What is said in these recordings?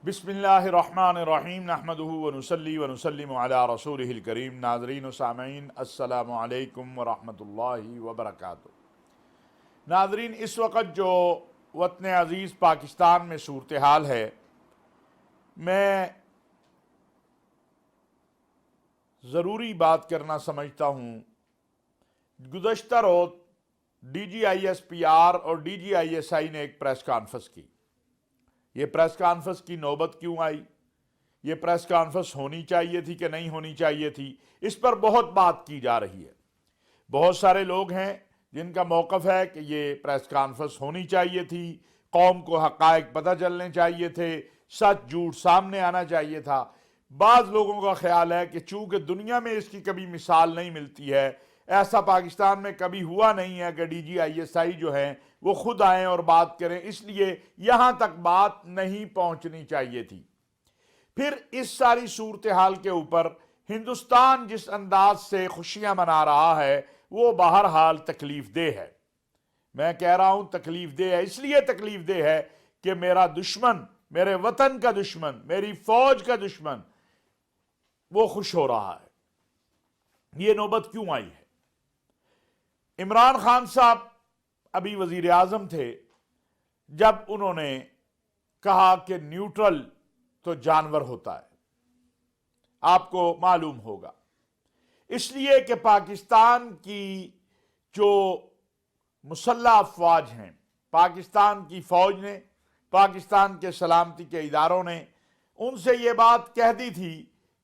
بسم اللہ الرحمن الرحیم نحمدہ ونصلی ونسلم علی رسولہ الکریم۔ ناظرین و سامعین السلام علیکم ورحمۃ اللہ وبرکاتہ۔ ناظرین، اس وقت جو وطن عزیز پاکستان میں صورتحال ہے، میں ضروری بات کرنا سمجھتا ہوں۔ گزشتہ روز D G I S P R اور D G I S I نے ایک پریس کانفرنس کی۔ یہ پریس کانفرنس کی نوبت کیوں آئی؟ یہ پریس کانفرنس ہونی چاہیے تھی کہ نہیں ہونی چاہیے تھی؟ اس پر بہت بات کی جا رہی ہے۔ بہت سارے لوگ ہیں جن کا موقف ہے کہ یہ پریس کانفرنس ہونی چاہیے تھی، قوم کو حقائق پتہ چلنے چاہیے تھے، سچ جھوٹ سامنے آنا چاہیے تھا۔ بعض لوگوں کا خیال ہے کہ چونکہ دنیا میں اس کی کبھی مثال نہیں ملتی ہے، ایسا پاکستان میں کبھی ہوا نہیں ہے کہ ڈی جی آئی ایس آئی جو ہیں وہ خود آئیں اور بات کریں، اس لیے یہاں تک بات نہیں پہنچنی چاہیے تھی۔ پھر اس ساری صورتحال کے اوپر ہندوستان جس انداز سے خوشیاں منا رہا ہے وہ بہرحال تکلیف دہ ہے۔ میں کہہ رہا ہوں تکلیف دہ ہے، اس لیے تکلیف دہ ہے کہ میرا دشمن، میرے وطن کا دشمن، میری فوج کا دشمن وہ خوش ہو رہا ہے۔ یہ نوبت کیوں آئی ہے؟ عمران خان صاحب ابھی وزیر اعظم تھے جب انہوں نے کہا کہ نیوٹرل تو جانور ہوتا ہے، آپ کو معلوم ہوگا، اس لیے کہ پاکستان کی جو مسلح افواج ہیں، پاکستان کی فوج نے، پاکستان کے سلامتی کے اداروں نے ان سے یہ بات کہہ دی تھی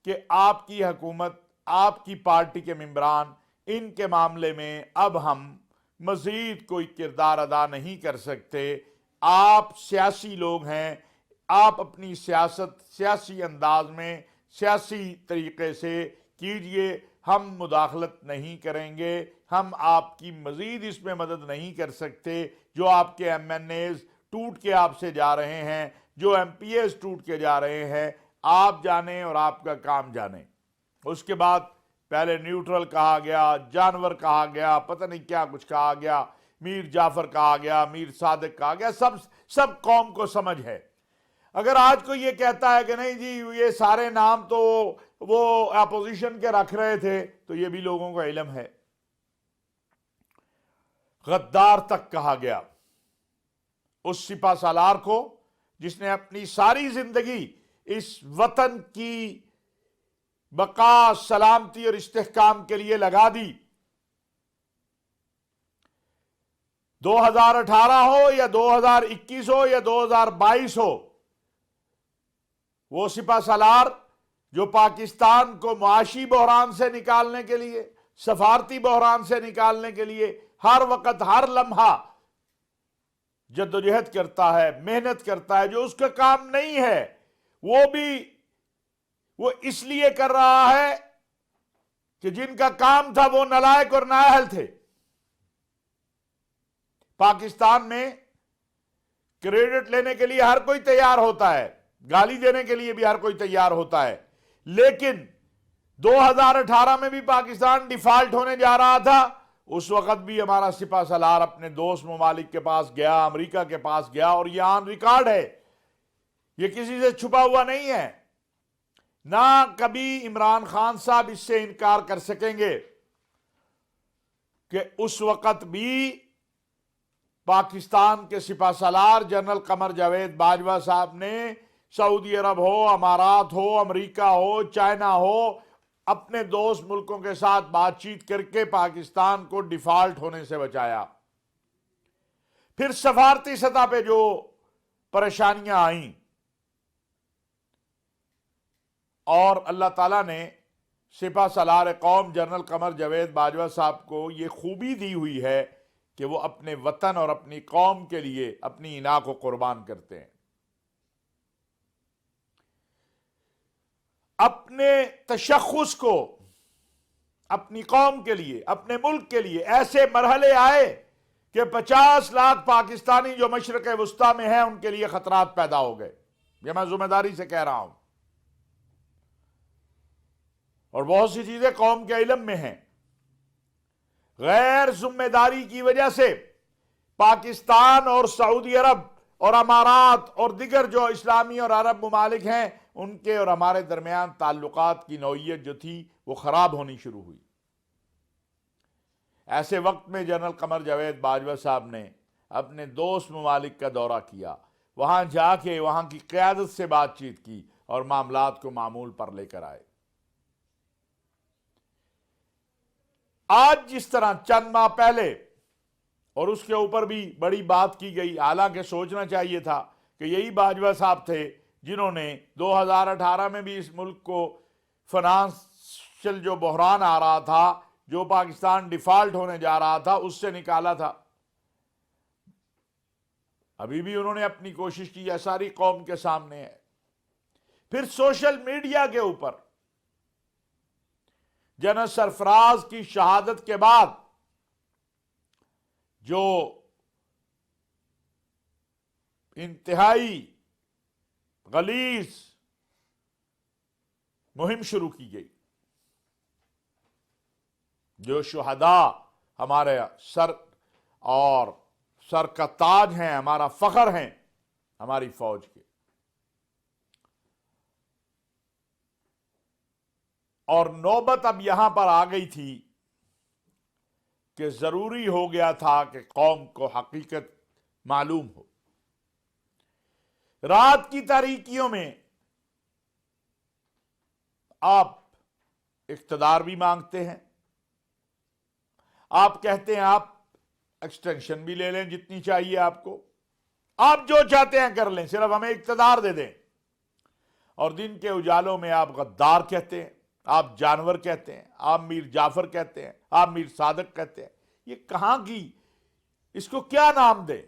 کہ آپ کی حکومت، آپ کی پارٹی کے ممبران، ان کے معاملے میں اب ہم مزید کوئی کردار ادا نہیں کر سکتے۔ آپ سیاسی لوگ ہیں، آپ اپنی سیاست سیاسی انداز میں، سیاسی طریقے سے کیجئے، ہم مداخلت نہیں کریں گے، ہم آپ کی مزید اس میں مدد نہیں کر سکتے۔ جو آپ کے ایم این ایز ٹوٹ کے آپ سے جا رہے ہیں، جو ایم پی ایز ٹوٹ کے جا رہے ہیں، آپ جانیں اور آپ کا کام جانیں۔ اس کے بعد پہلے نیوٹرل کہا گیا، جانور کہا گیا، پتہ نہیں کیا کچھ کہا گیا، میر جعفر کہا گیا، میر صادق کہا گیا، سب قوم کو سمجھ ہے۔ اگر آج کوئی یہ کہتا ہے کہ نہیں جی یہ سارے نام تو وہ اپوزیشن کے رکھ رہے تھے، تو یہ بھی لوگوں کا علم ہے۔ غدار تک کہا گیا اس سپہ سالار کو جس نے اپنی ساری زندگی اس وطن کی بقا، سلامتی اور استحکام کے لیے لگا دی۔ 2018 ہو یا 2021 ہو یا 2022 ہو، وہ سپہ سالار جو پاکستان کو معاشی بحران سے نکالنے کے لیے، سفارتی بحران سے نکالنے کے لیے ہر وقت، ہر لمحہ جدوجہد کرتا ہے، محنت کرتا ہے، جو اس کا کام نہیں ہے وہ اس لیے کر رہا ہے کہ جن کا کام تھا وہ نالائق اور نااہل تھے۔ پاکستان میں کریڈٹ لینے کے لیے ہر کوئی تیار ہوتا ہے، گالی دینے کے لیے بھی ہر کوئی تیار ہوتا ہے، لیکن 2018 میں بھی پاکستان ڈیفالٹ ہونے جا رہا تھا، اس وقت بھی ہمارا سپہ سالار اپنے دوست ممالک کے پاس گیا، امریکہ کے پاس گیا، اور یہ آن ریکارڈ ہے، یہ کسی سے چھپا ہوا نہیں ہے۔ نہ کبھی عمران خان صاحب اس سے انکار کر سکیں گے کہ اس وقت بھی پاکستان کے سپہ سالار جنرل قمر جاوید باجوہ صاحب نے سعودی عرب ہو، امارات ہو، امریکہ ہو، چائنا ہو، اپنے دوست ملکوں کے ساتھ بات چیت کر کے پاکستان کو ڈیفالٹ ہونے سے بچایا۔ پھر سفارتی سطح پہ جو پریشانیاں آئیں، اور اللہ تعالیٰ نے سپہ سالار قوم جنرل قمر جاوید باجوہ صاحب کو یہ خوبی دی ہوئی ہے کہ وہ اپنے وطن اور اپنی قوم کے لیے اپنی انا کو قربان کرتے ہیں۔ اپنے تشخص کو اپنی قوم کے لیے، اپنے ملک کے لیے ایسے مرحلے آئے کہ 50 لاکھ پاکستانی جو مشرق وسطیٰ میں ہیں ان کے لیے خطرات پیدا ہو گئے۔ یہ میں ذمہ داری سے کہہ رہا ہوں، اور بہت سی چیزیں قوم کے علم میں ہیں۔ غیر ذمہ داری کی وجہ سے پاکستان اور سعودی عرب اور امارات اور دیگر جو اسلامی اور عرب ممالک ہیں ان کے اور ہمارے درمیان تعلقات کی نوعیت جو تھی وہ خراب ہونی شروع ہوئی۔ ایسے وقت میں جنرل قمر جاوید باجوہ صاحب نے اپنے دوست ممالک کا دورہ کیا، وہاں جا کے وہاں کی قیادت سے بات چیت کی اور معاملات کو معمول پر لے کر آئے۔ آج جس طرح چند ماہ پہلے اور اس کے اوپر بھی بڑی بات کی گئی، حالانکہ سوچنا چاہیے تھا کہ یہی باجوہ صاحب تھے جنہوں نے 2018 میں بھی اس ملک کو فنانشل جو بحران آ رہا تھا، جو پاکستان ڈیفالٹ ہونے جا رہا تھا، اس سے نکالا تھا۔ ابھی بھی انہوں نے اپنی کوشش کی ہے، ساری قوم کے سامنے ہے۔ پھر سوشل میڈیا کے اوپر جنرل سرفراز کی شہادت کے بعد جو انتہائی غلیظ مہم شروع کی گئی، جو شہداء ہمارے سر اور سر کا تاج ہیں، ہمارا فخر ہیں ہماری فوج کے، اور نوبت اب یہاں پر آ گئی تھی کہ ضروری ہو گیا تھا کہ قوم کو حقیقت معلوم ہو۔ رات کی تاریکیوں میں آپ اقتدار بھی مانگتے ہیں، آپ کہتے ہیں آپ ایکسٹینشن بھی لے لیں جتنی چاہیے آپ کو، آپ جو چاہتے ہیں کر لیں، صرف ہمیں اقتدار دے دیں، اور دن کے اجالوں میں آپ غدار کہتے ہیں، آپ جانور کہتے ہیں، آپ میر جعفر کہتے ہیں، آپ میر صادق کہتے ہیں۔ یہ کہاں کی، اس کو کیا نام دیں؟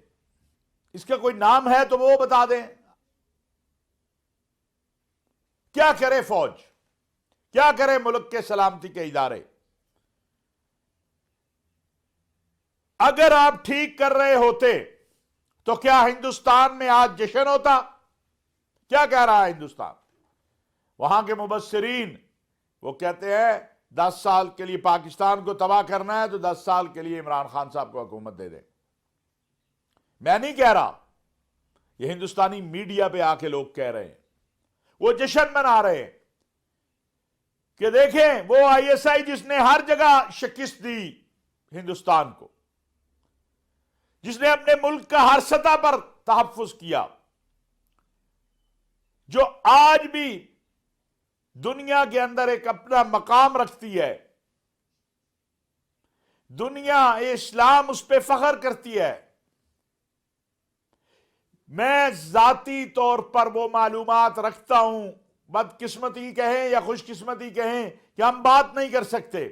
اس کا کوئی نام ہے تو وہ بتا دیں۔ کیا کرے فوج، کیا کرے ملک کے سلامتی کے ادارے؟ اگر آپ ٹھیک کر رہے ہوتے تو کیا ہندوستان میں آج جشن ہوتا؟ کیا کہہ رہا ہے ہندوستان؟ وہاں کے مبصرین وہ کہتے ہیں 10 سال کے لیے پاکستان کو تباہ کرنا ہے تو 10 سال کے لیے عمران خان صاحب کو حکومت دے دیں۔ میں نہیں کہہ رہا، یہ ہندوستانی میڈیا پہ آ کے لوگ کہہ رہے ہیں، وہ جشن منا رہے ہیں کہ دیکھیں وہ آئی ایس آئی جس نے ہر جگہ شکست دی ہندوستان کو، جس نے اپنے ملک کا ہر سطح پر تحفظ کیا، جو آج بھی دنیا کے اندر ایک اپنا مقام رکھتی ہے، دنیا اسلام اس پہ فخر کرتی ہے۔ میں ذاتی طور پر وہ معلومات رکھتا ہوں، بدقسمتی کہیں یا خوش قسمتی کہیں کہ ہم بات نہیں کر سکتے،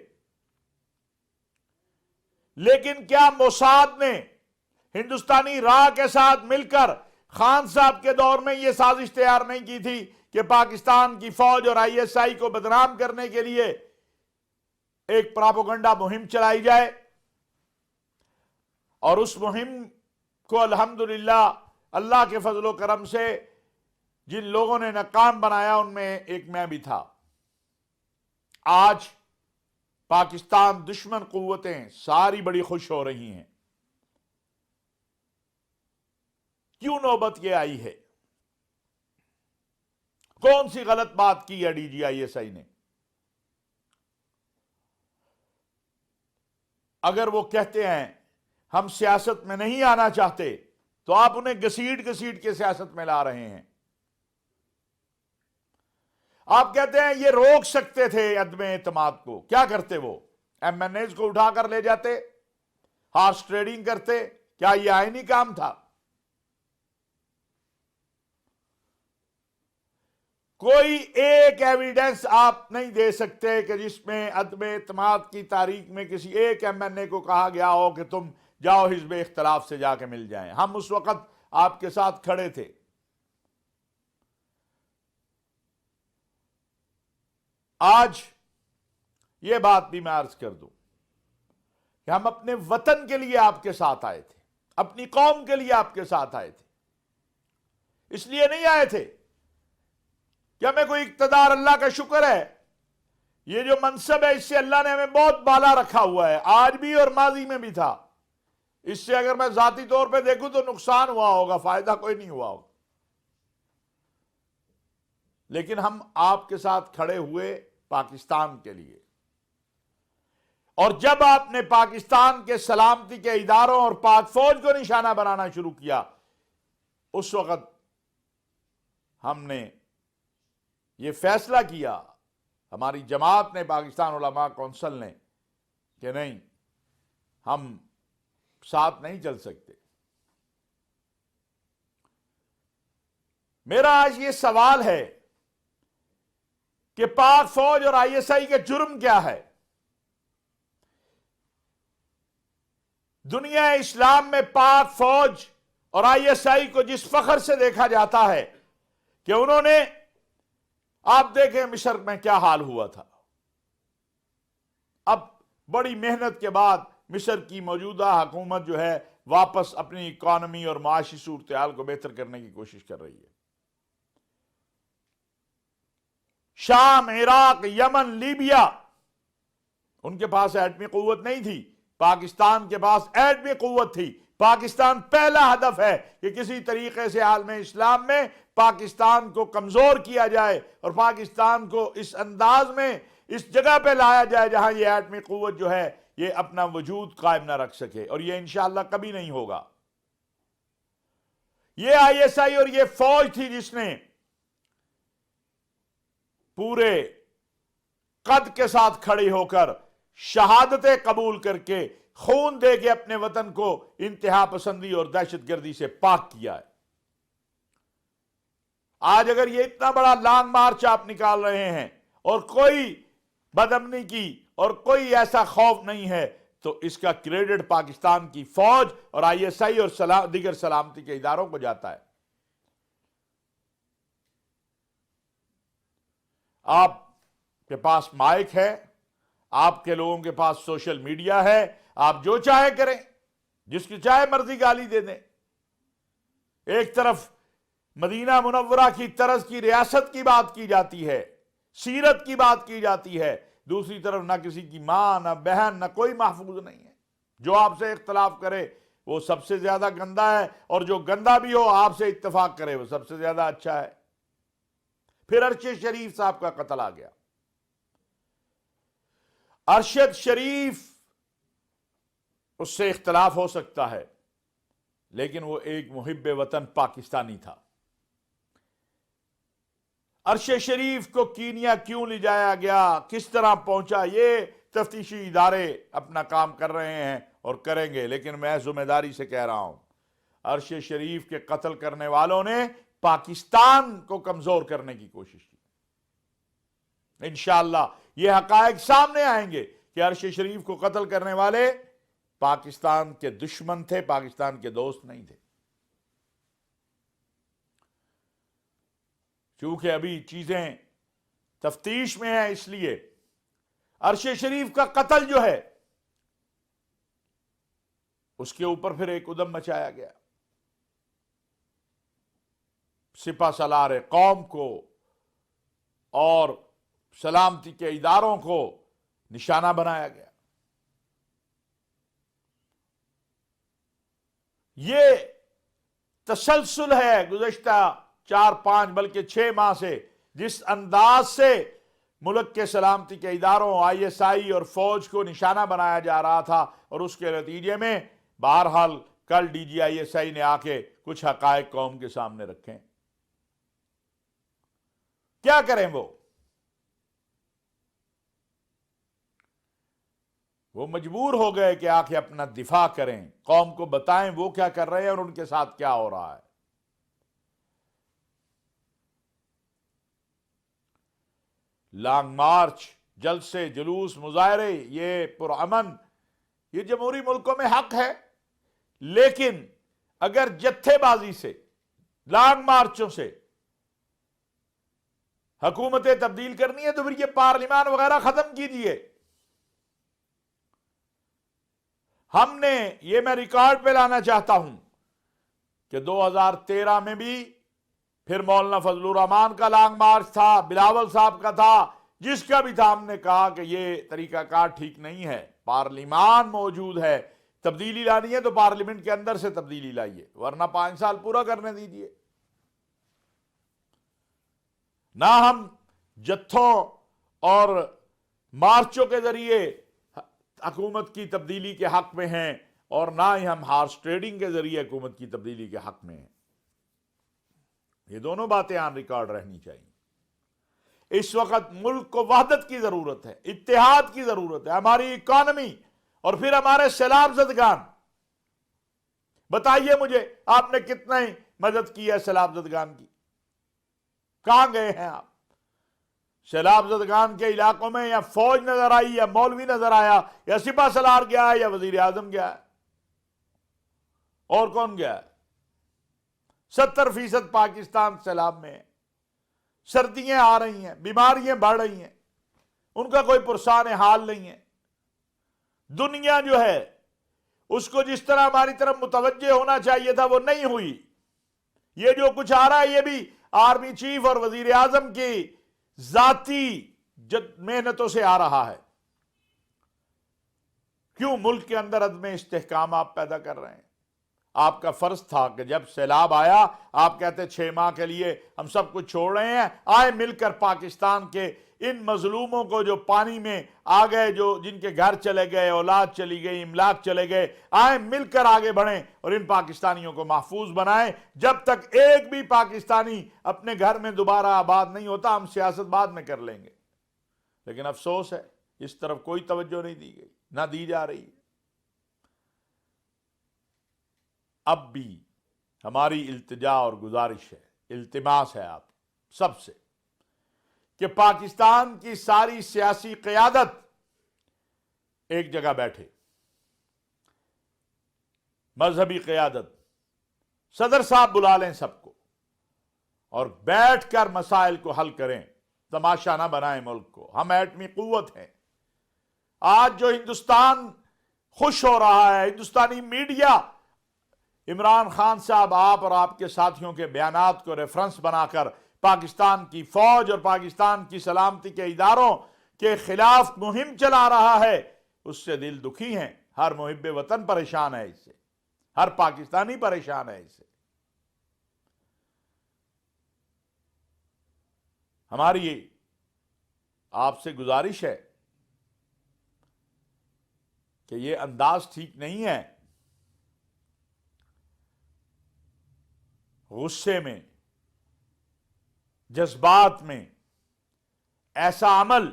لیکن کیا موساد نے ہندوستانی راہ کے ساتھ مل کر خان صاحب کے دور میں یہ سازش تیار نہیں کی تھی کہ پاکستان کی فوج اور آئی ایس آئی کو بدنام کرنے کے لیے ایک پراپوگنڈا مہم چلائی جائے؟ اور اس مہم کو الحمدللہ اللہ کے فضل و کرم سے جن لوگوں نے ناکام بنایا ان میں ایک میں بھی تھا۔ آج پاکستان دشمن قوتیں ساری بڑی خوش ہو رہی ہیں۔ کیوں نوبت یہ آئی ہے؟ کون سی غلط بات کی ہے D G I S I نے؟ اگر وہ کہتے ہیں ہم سیاست میں نہیں آنا چاہتے تو آپ انہیں گھسیٹ گھسیٹ کے سیاست میں لا رہے ہیں۔ آپ کہتے ہیں یہ روک سکتے تھے عدم اعتماد کو، کیا کرتے وہ؟ ایم این ایز کو اٹھا کر لے جاتے، ہارس ٹریڈنگ کرتے؟ کیا یہ آئینی کام تھا؟ کوئی ایک ایویڈنس آپ نہیں دے سکتے کہ جس میں عدم اعتماد کی تاریخ میں کسی ایک ایم این اے کو کہا گیا ہو کہ تم جاؤ حزب اختلاف سے جا کے مل جائیں۔ ہم اس وقت آپ کے ساتھ کھڑے تھے۔ آج یہ بات بھی میں عرض کر دوں کہ ہم اپنے وطن کے لیے آپ کے ساتھ آئے تھے، اپنی قوم کے لیے آپ کے ساتھ آئے تھے، اس لیے نہیں آئے تھے کہ ہمیں کوئی اقتدار، اللہ کا شکر ہے یہ جو منصب ہے اس سے اللہ نے ہمیں بہت بالا رکھا ہوا ہے، آج بھی اور ماضی میں بھی تھا۔ اس سے اگر میں ذاتی طور پہ دیکھوں تو نقصان ہوا ہوگا، فائدہ کوئی نہیں ہوا ہوگا، لیکن ہم آپ کے ساتھ کھڑے ہوئے پاکستان کے لیے، اور جب آپ نے پاکستان کے سلامتی کے اداروں اور پاک فوج کو نشانہ بنانا شروع کیا، اس وقت ہم نے یہ فیصلہ کیا، ہماری جماعت نے، پاکستان علماء کونسل نے، کہ نہیں، ہم ساتھ نہیں چل سکتے۔ میرا آج یہ سوال ہے کہ پاک فوج اور آئی ایس آئی کے جرم کیا ہے؟ دنیا اسلام میں پاک فوج اور آئی ایس آئی کو جس فخر سے دیکھا جاتا ہے کہ انہوں نے، آپ دیکھیں مصر میں کیا حال ہوا تھا، اب بڑی محنت کے بعد مصر کی موجودہ حکومت جو ہے واپس اپنی اکانومی اور معاشی صورتحال کو بہتر کرنے کی کوشش کر رہی ہے۔ شام، عراق، یمن، لیبیا، ان کے پاس ایٹمی قوت نہیں تھی، پاکستان کے پاس ایٹمی قوت تھی۔ پاکستان پہلا ہدف ہے کہ کسی طریقے سے عالم اسلام میں پاکستان کو کمزور کیا جائے اور پاکستان کو اس انداز میں اس جگہ پہ لایا جائے جہاں یہ ایٹمی قوت جو ہے یہ اپنا وجود قائم نہ رکھ سکے، اور یہ انشاءاللہ کبھی نہیں ہوگا۔ یہ آئی ایس آئی اور یہ فوج تھی جس نے پورے قد کے ساتھ کھڑی ہو کر شہادتیں قبول کر کے خون دے کے اپنے وطن کو انتہا پسندی اور دہشت گردی سے پاک کیا ہے۔ آج اگر یہ اتنا بڑا لانگ مارچ آپ نکال رہے ہیں اور کوئی بدامنی کی اور کوئی ایسا خوف نہیں ہے، تو اس کا کریڈٹ پاکستان کی فوج اور آئی ایس آئی اور دیگر سلامتی کے اداروں کو جاتا ہے۔ آپ کے پاس مائک ہے، آپ کے لوگوں کے پاس سوشل میڈیا ہے، آپ جو چاہے کریں، جس کی چاہے مرضی گالی دے دیں۔ ایک طرف مدینہ منورہ کی طرز کی ریاست کی بات کی جاتی ہے، سیرت کی بات کی جاتی ہے، دوسری طرف نہ کسی کی ماں، نہ بہن، نہ کوئی محفوظ نہیں ہے۔ جو آپ سے اختلاف کرے وہ سب سے زیادہ گندا ہے، اور جو گندا بھی ہو آپ سے اتفاق کرے وہ سب سے زیادہ اچھا ہے۔ پھر ارشد شریف صاحب کا قتل آ گیا۔ ارشد شریف، اس سے اختلاف ہو سکتا ہے لیکن وہ ایک محب وطن پاکستانی تھا۔ ارشد شریف کو کینیا کیوں لے جایا گیا، کس طرح پہنچا، یہ تفتیشی ادارے اپنا کام کر رہے ہیں اور کریں گے، لیکن میں ذمہ داری سے کہہ رہا ہوں ارشد شریف کے قتل کرنے والوں نے پاکستان کو کمزور کرنے کی کوشش کی۔ انشاءاللہ یہ حقائق سامنے آئیں گے کہ ارشد شریف کو قتل کرنے والے پاکستان کے دشمن تھے، پاکستان کے دوست نہیں تھے۔ چونکہ ابھی چیزیں تفتیش میں ہیں، اس لیے ارشد شریف کا قتل جو ہے اس کے اوپر پھر ایک ادھم مچایا گیا، سپہ سالار قوم کو اور سلامتی کے اداروں کو نشانہ بنایا گیا۔ یہ تسلسل ہے گزشتہ 4-5 بلکہ 6 ماہ سے، جس انداز سے ملک کے سلامتی کے اداروں، آئی ایس آئی اور فوج کو نشانہ بنایا جا رہا تھا، اور اس کے نتیجے میں بہرحال کل D G I S I نے آ کے کچھ حقائق قوم کے سامنے رکھیں۔ کیا کریں وہ مجبور ہو گئے کہ آ کے اپنا دفاع کریں، قوم کو بتائیں وہ کیا کر رہے ہیں اور ان کے ساتھ کیا ہو رہا ہے۔ لانگ مارچ، جلسے، جلوس، مظاہرے، یہ پرامن، یہ جمہوری ملکوں میں حق ہے، لیکن اگر جتھے بازی سے، لانگ مارچوں سے حکومتیں تبدیل کرنی ہے تو پھر یہ پارلیمان وغیرہ ختم کیجیے۔ ہم نے، یہ میں ریکارڈ پہ لانا چاہتا ہوں کہ 2013 میں بھی پھر مولانا فضل الرحمان کا لانگ مارچ تھا، بلاول صاحب کا تھا، جس کا بھی تھا، ہم نے کہا کہ یہ طریقہ کار ٹھیک نہیں ہے، پارلیمان موجود ہے، تبدیلی لانی ہے تو پارلیمنٹ کے اندر سے تبدیلی لائیے، ورنہ 5 سال پورا کرنے دیجیے۔ نہ ہم جتھوں اور مارچوں کے ذریعے حکومت کی تبدیلی کے حق میں ہیں، اور نہ ہی ہم ہارس ٹریڈنگ کے ذریعے حکومت کی تبدیلی کے حق میں ہیں۔ یہ دونوں باتیں آن ریکارڈ رہنی چاہیے۔ اس وقت ملک کو وحدت کی ضرورت ہے، اتحاد کی ضرورت ہے، ہماری اکانومی اور پھر ہمارے سیلاب زدگان۔ بتائیے مجھے آپ نے کتنا ہی مدد کی ہے سیلاب زدگان کی؟ کہاں گئے ہیں آپ؟ سیلاب زدگان کے علاقوں میں یا فوج نظر آئی، یا مولوی نظر آیا، یا سپہ سالار گیا ہے، یا وزیر اعظم گیا ہے؟ اور کون گیا ہے؟ 70% پاکستان سیلاب میں ہے، سردیاں آ رہی ہیں، بیماریاں بڑھ رہی ہیں، ان کا کوئی پرسان حال نہیں ہے۔ دنیا جو ہے اس کو جس طرح ہماری طرف متوجہ ہونا چاہیے تھا وہ نہیں ہوئی۔ یہ جو کچھ آ رہا ہے یہ بھی آرمی چیف اور وزیر اعظم کی ذاتی محنتوں سے آ رہا ہے۔ کیوں ملک کے اندر عدم استحکام آپ پیدا کر رہے ہیں؟ آپ کا فرض تھا کہ جب سیلاب آیا آپ کہتے 6 ماہ کے لیے ہم سب کچھ چھوڑ رہے ہیں، آئے مل کر پاکستان کے ان مظلوموں کو جو پانی میں آ گئے، جو جن کے گھر چلے گئے، اولاد چلی گئی، املاک چلے گئے، آئے مل کر آگے بڑھیں اور ان پاکستانیوں کو محفوظ بنائیں۔ جب تک ایک بھی پاکستانی اپنے گھر میں دوبارہ آباد نہیں ہوتا ہم سیاست بعد میں کر لیں گے۔ لیکن افسوس ہے اس طرف کوئی توجہ نہیں دی گئی، نہ دی جا رہی ہے۔ اب بھی ہماری التجا اور گزارش ہے، التماس ہے آپ سب سے کہ پاکستان کی ساری سیاسی قیادت ایک جگہ بیٹھے، مذہبی قیادت، صدر صاحب بلا لیں سب کو اور بیٹھ کر مسائل کو حل کریں، تماشا نہ بنائیں ملک کو۔ ہم ایٹمی قوت ہیں۔ آج جو ہندوستان خوش ہو رہا ہے، ہندوستانی میڈیا عمران خان صاحب آپ اور آپ کے ساتھیوں کے بیانات کو ریفرنس بنا کر پاکستان کی فوج اور پاکستان کی سلامتی کے اداروں کے خلاف مہم چلا رہا ہے، اس سے دل دکھی ہیں۔ ہر محب وطن پریشان ہے اس سے، ہر پاکستانی پریشان ہے اس سے۔ ہماری آپ سے گزارش ہے کہ یہ انداز ٹھیک نہیں ہے۔ غصے میں، جذبات میں ایسا عمل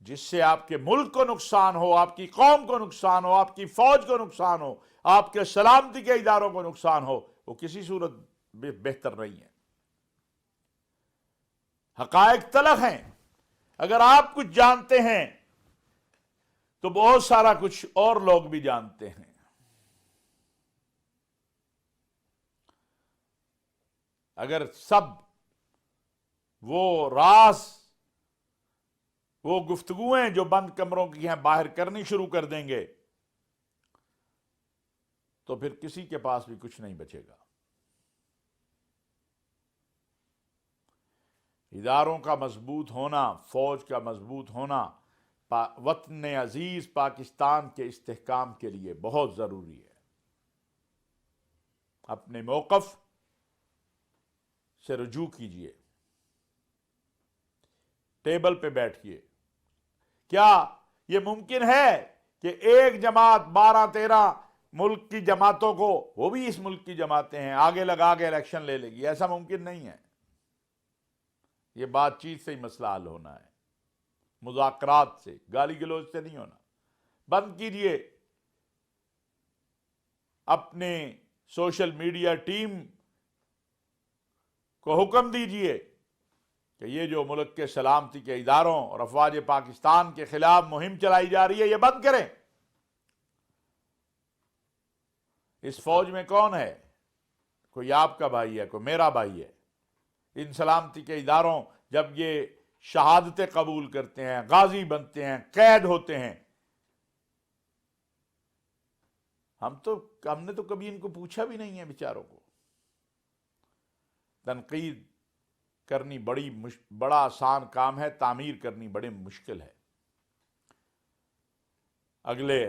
جس سے آپ کے ملک کو نقصان ہو، آپ کی قوم کو نقصان ہو، آپ کی فوج کو نقصان ہو، آپ کے سلامتی کے اداروں کو نقصان ہو، وہ کسی صورت بہتر نہیں ہے۔ حقائق تلخ ہیں۔ اگر آپ کچھ جانتے ہیں تو بہت سارا کچھ اور لوگ بھی جانتے ہیں۔ اگر سب وہ راز، وہ گفتگویں جو بند کمروں کی ہیں باہر کرنی شروع کر دیں گے تو پھر کسی کے پاس بھی کچھ نہیں بچے گا۔ اداروں کا مضبوط ہونا، فوج کا مضبوط ہونا وطن عزیز پاکستان کے استحکام کے لیے بہت ضروری ہے۔ اپنے موقف سے رجوع کیجئے، ٹیبل پہ بیٹھیے۔ کیا یہ ممکن ہے کہ ایک جماعت 12-13 ملک کی جماعتوں کو، وہ بھی اس ملک کی جماعتیں ہیں، آگے لگا کے الیکشن لے لے گی؟ ایسا ممکن نہیں ہے۔ یہ بات چیت سے ہی مسئلہ حل ہونا ہے، مذاکرات سے، گالی گلوچ سے نہیں ہونا۔ بند کیجئے، اپنے سوشل میڈیا ٹیم کو حکم دیجئے کہ یہ جو ملک کے سلامتی کے اداروں اور افواج پاکستان کے خلاف مہم چلائی جا رہی ہے یہ بند کریں۔ اس فوج میں کون ہے؟ کوئی آپ کا بھائی ہے، کوئی میرا بھائی ہے۔ ان سلامتی کے اداروں جب یہ شہادتیں قبول کرتے ہیں، غازی بنتے ہیں، قید ہوتے ہیں، ہم نے تو کبھی ان کو پوچھا بھی نہیں ہے بیچاروں کو۔ تنقید کرنی بڑا آسان کام ہے، تعمیر کرنی بڑی مشکل ہے۔ اگلے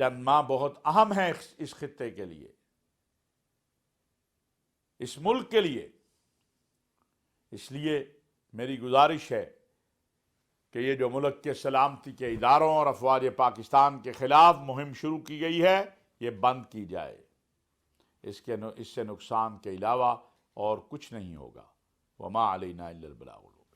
چند ماہ بہت اہم ہیں اس خطے کے لیے، اس ملک کے لیے۔ اس لیے میری گزارش ہے کہ یہ جو ملک کے سلامتی کے اداروں اور افواج پاکستان کے خلاف مہم شروع کی گئی ہے، یہ بند کی جائے۔ اس سے نقصان کے علاوہ اور کچھ نہیں ہوگا۔ وما علینا الا البلاغ المبین۔